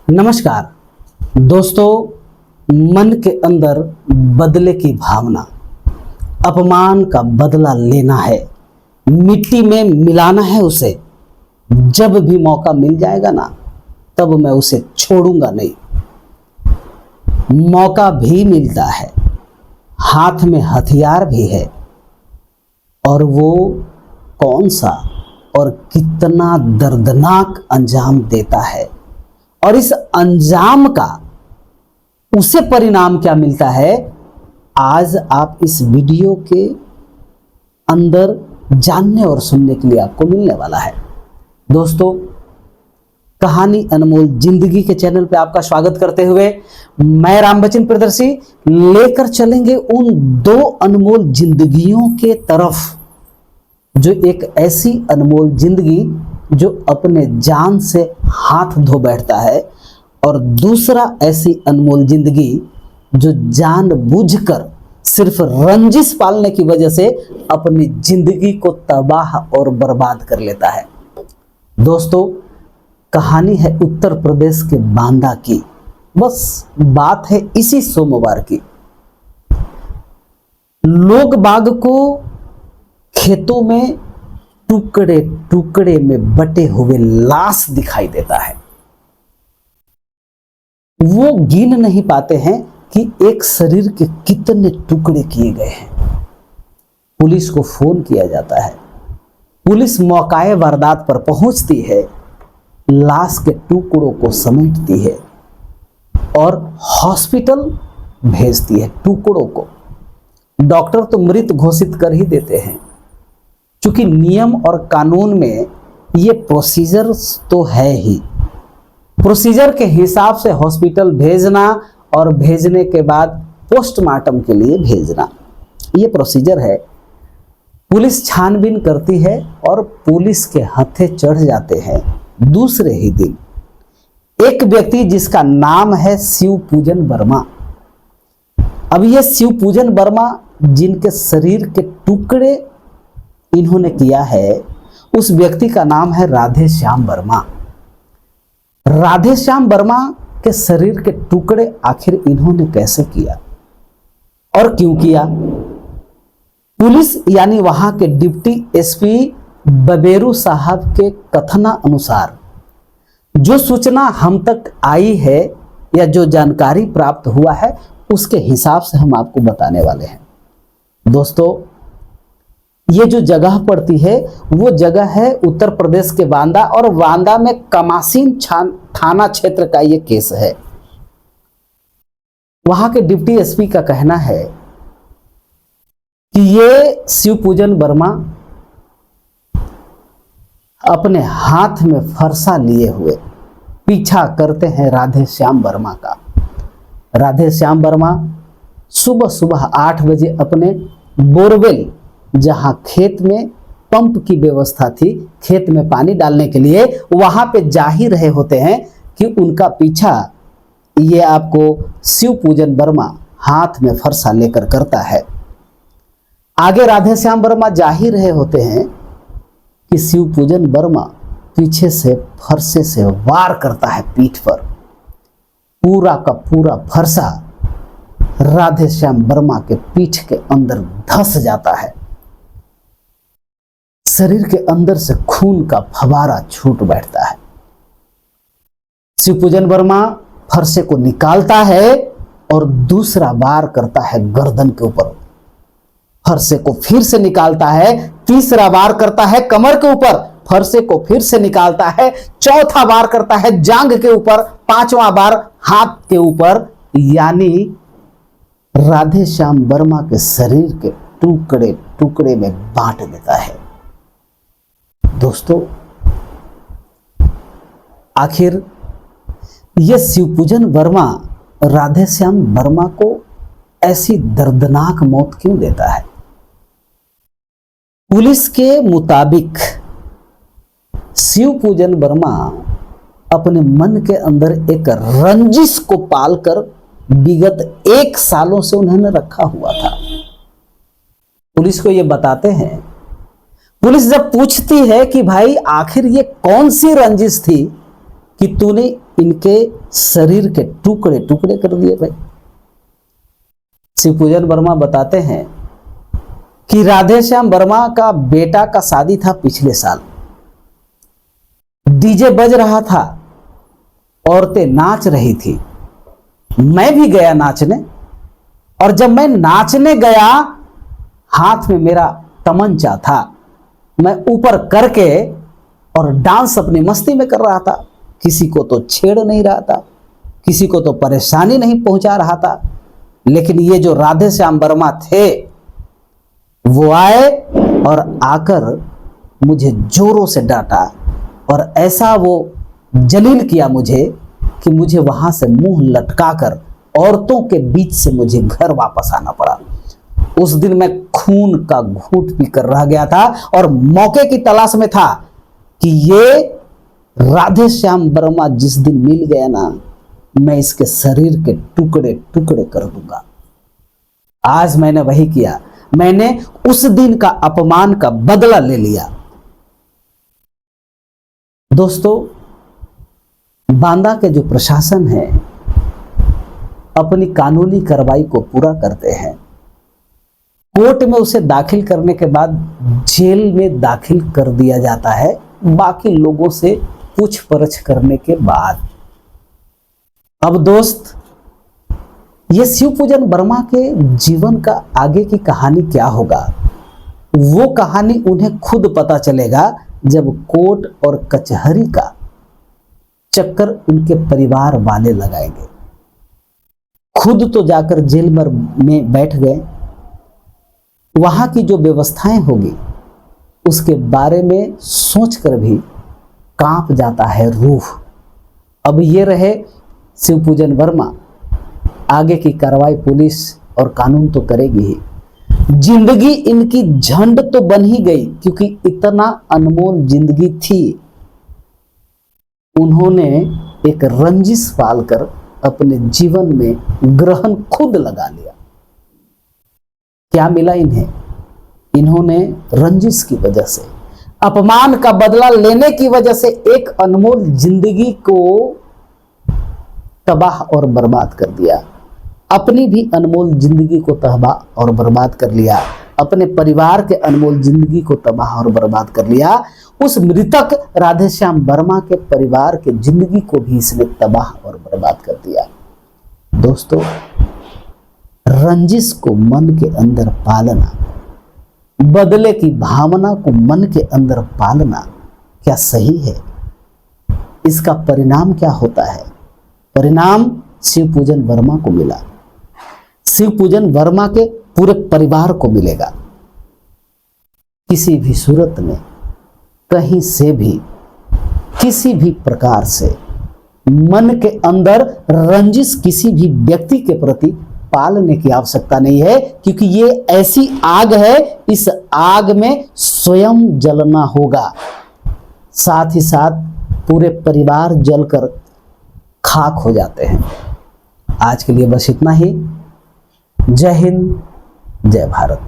नमस्कार दोस्तों, मन के अंदर बदले की भावना, अपमान का बदला लेना है, मिट्टी में मिलाना है उसे। जब भी मौका मिल जाएगा ना, तब मैं उसे छोड़ूंगा नहीं। मौका भी मिलता है, हाथ में हथियार भी है, और वो कौन सा और कितना दर्दनाक अंजाम देता है, और इस अंजाम का उसे परिणाम क्या मिलता है, आज आप इस वीडियो के अंदर जानने और सुनने के लिए आपको मिलने वाला है। दोस्तों, कहानी अनमोल जिंदगी के चैनल पे आपका स्वागत करते हुए मैं रामबचन प्रियदर्शी लेकर चलेंगे उन दो अनमोल जिंदगियों के तरफ, जो एक ऐसी अनमोल जिंदगी जो अपने जान से हाथ धो बैठता है, और दूसरा ऐसी अनमोल जिंदगी जो जानबूझकर सिर्फ रंजिश पालने की वजह से अपनी जिंदगी को तबाह और बर्बाद कर लेता है। दोस्तों, कहानी है उत्तर प्रदेश के बांदा की। बस बात है इसी सोमवार की। लोग बाग को खेतों में टुकड़े टुकड़े में बटे हुए लाश दिखाई देता है। वो गिन नहीं पाते हैं कि एक शरीर के कितने टुकड़े किए गए हैं। पुलिस को फोन किया जाता है। पुलिस मौकाए वारदात पर पहुंचती है, लाश के टुकड़ों को समेटती है और हॉस्पिटल भेजती है टुकड़ों को। डॉक्टर तो मृत घोषित कर ही देते हैं, क्योंकि नियम और कानून में ये प्रोसीजर तो है ही। प्रोसीजर के हिसाब से हॉस्पिटल भेजना और भेजने के बाद पोस्टमार्टम के लिए भेजना, ये प्रोसीजर है। पुलिस छानबीन करती है और पुलिस के हत्थे चढ़ जाते हैं दूसरे ही दिन एक व्यक्ति जिसका नाम है शिवपूजन वर्मा। अब ये शिवपूजन वर्मा जिनके शरीर के टुकड़े इन्होंने किया है, उस व्यक्ति का नाम है राधे श्याम वर्मा। राधे श्याम वर्मा के शरीर के टुकड़े आखिर इन्होंने कैसे किया और क्यों किया? पुलिस यानी वहां के डिप्टी एसपी बबेरू साहब के कथना अनुसार जो सूचना हम तक आई है या जो जानकारी प्राप्त हुआ है, उसके हिसाब से हम आपको बताने वाले हैं। दोस्तों, ये जो जगह पड़ती है वो जगह है उत्तर प्रदेश के बांदा, और बांदा में कमासीन थाना क्षेत्र का ये केस है। वहां के डिप्टी एसपी का कहना है कि ये शिवपूजन वर्मा अपने हाथ में फरसा लिए हुए पीछा करते हैं राधे श्याम वर्मा का। राधे श्याम वर्मा सुबह सुबह 8 बजे अपने बोरवेल, जहां खेत में पंप की व्यवस्था थी खेत में पानी डालने के लिए, वहां पे जा ही रहे होते हैं कि उनका पीछा ये आपको शिवपूजन वर्मा हाथ में फरसा लेकर करता है। आगे राधे श्याम वर्मा जा ही रहे होते हैं कि शिवपूजन वर्मा पीछे से फरसे से वार करता है पीठ पर। पूरा का पूरा फरसा राधे श्याम वर्मा के पीठ के अंदर धंस जाता है। शरीर के अंदर से खून का फवारा छूट बैठता है। शिवपूजन वर्मा फरसे को निकालता है और दूसरा वार करता है गर्दन के ऊपर। फरसे को फिर से निकालता है, तीसरा वार करता है कमर के ऊपर, फरसे को फिर से निकालता है, चौथा वार करता है जांघ के ऊपर, पांचवा बार हाथ के ऊपर। यानी राधे श्याम वर्मा के शरीर के टुकड़े टुकड़े में बांट देता है। दोस्तों, आखिर यह शिवपूजन वर्मा राधे श्याम वर्मा को ऐसी दर्दनाक मौत क्यों देता है? पुलिस के मुताबिक शिवपूजन वर्मा अपने मन के अंदर एक रंजिश को पालकर विगत 1 सालों से उन्होंने रखा हुआ था। पुलिस को यह बताते हैं। पुलिस जब पूछती है कि भाई आखिर ये कौन सी रंजिश थी, कि तूने इनके शरीर के टुकड़े टुकड़े कर दिए भाई। शिवपूजन वर्मा बताते हैं कि राधेश्याम वर्मा का बेटा का शादी था पिछले साल। डीजे बज रहा था, औरतें नाच रही थी, मैं भी गया नाचने। और जब मैं नाचने गया, हाथ में मेरा तमंचा था, मैं ऊपर करके और डांस अपनी मस्ती में कर रहा था। किसी को तो छेड़ नहीं रहा था, किसी को तो परेशानी नहीं पहुंचा रहा था। लेकिन ये जो राधेश्याम वर्मा थे, वो आए और आकर मुझे जोरों से डांटा और ऐसा वो जलील किया मुझे कि मुझे वहां से मुंह लटकाकर औरतों के बीच से मुझे घर वापस आना पड़ा। उस दिन मैं खून का घूंट पीकर रह गया था और मौके की तलाश में था कि ये राधेश्याम वर्मा जिस दिन मिल गया ना, मैं इसके शरीर के टुकड़े टुकड़े कर दूंगा। आज मैंने वही किया। मैंने उस दिन का अपमान का बदला ले लिया। दोस्तों, बांदा के जो प्रशासन है अपनी कानूनी कार्रवाई को पूरा करते हैं। कोर्ट में उसे दाखिल करने के बाद जेल में दाखिल कर दिया जाता है, बाकी लोगों से पूछपरछ करने के बाद। अब दोस्त, ये शिवपूजन वर्मा के जीवन का आगे की कहानी क्या होगा, वो कहानी उन्हें खुद पता चलेगा जब कोर्ट और कचहरी का चक्कर उनके परिवार वाले लगाएंगे। खुद तो जाकर जेल में बैठ गए, वहां की जो व्यवस्थाएं होगी उसके बारे में सोचकर भी कांप जाता है रूह। अब ये रहे शिवपूजन वर्मा, आगे की कार्रवाई पुलिस और कानून तो करेगी ही। जिंदगी इनकी झंड तो बन ही गई, क्योंकि इतना अनमोल जिंदगी थी। उन्होंने एक रंजिश पालकर अपने जीवन में ग्रहण खुद लगा लिया। क्या मिला इन्हें? इन्होंने रंजिश की वजह से, अपमान का बदला लेने की वजह से एक अनमोल जिंदगी को तबाह और बर्बाद कर दिया। अपनी भी अनमोल जिंदगी को तबाह और बर्बाद कर लिया, अपने परिवार के अनमोल जिंदगी को तबाह और बर्बाद कर लिया। उस मृतक राधेश्याम वर्मा के परिवार के जिंदगी को भी इसने तबाह और बर्बाद कर दिया। दोस्तों, रंजिश को मन के अंदर पालना, बदले की भावना को मन के अंदर पालना क्या सही है? इसका परिणाम क्या होता है? परिणाम शिवपूजन वर्मा को मिला, शिवपूजन वर्मा के पूरे परिवार को मिलेगा। किसी भी सूरत में, कहीं से भी, किसी भी प्रकार से मन के अंदर रंजिश किसी भी व्यक्ति के प्रति पालने की आवश्यकता नहीं है, क्योंकि ये ऐसी आग है, इस आग में स्वयं जलना होगा, साथ ही साथ पूरे परिवार जलकर खाक हो जाते हैं। आज के लिए बस इतना ही। जय हिंद, जय भारत।